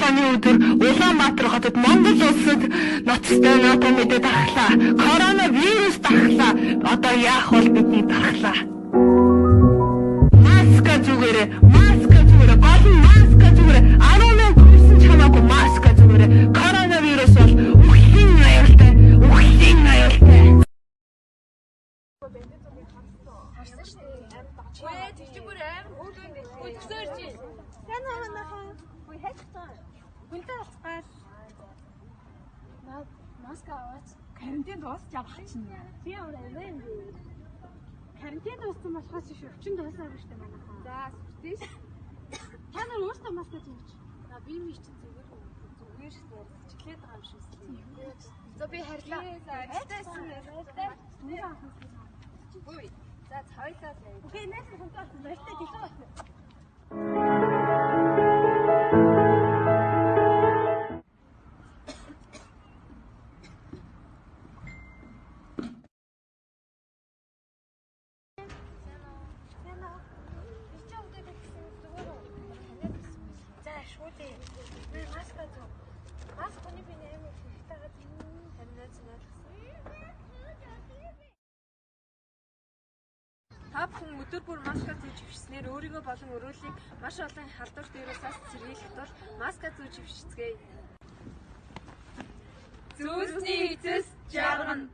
оны өдөр Улаанбаатар хотод Монгол улсад ноцтой НАТО мэдээ дарахлаа. Коронавирус дарахлаа. Одоо яах вэ бидний дарахлаа. Маска зүгээрээ, гол нь маска зүгээрээ. 10,000 хүрсэн ч хамаагүй маска зүгээрээ. Коронавирус бол үхлийн аюултай. Харсан шүү дээ. Ой, тэгчих бүр амар хөөрхөн. Ой, төсөөрч. Сайн наанаахаа. Ой, хайцгаа. Хүнтэй алцгаал. Маска аваач. Карантин дуусч явах чинь. Би аваа юм. Карантин дууссан болохоос биш өвчин дуусаагүй шүү дээ манайхаа. За, сүртэй ш. Та нар өөрсдөө маска зүүж. Би мич чинь зүгээр шүү дээ. Чиглээд байгаа юм шиг үстэй. За би харьлаа. Хайцсан ярьтай. Нүрээ ахсан. Ой, за цайлаа. Окей, нэс хүнтэй алцсан. Баяртай гэлээ байна. Та бүхэн өдөр бүр маска зүүж хөвчснээр өөрийгөө болон өрөөлийг маш олон халдварт вирусаас сэргийлэх тул маска зүүж хөвчцгээе. Зүүсний эцэс жаргана.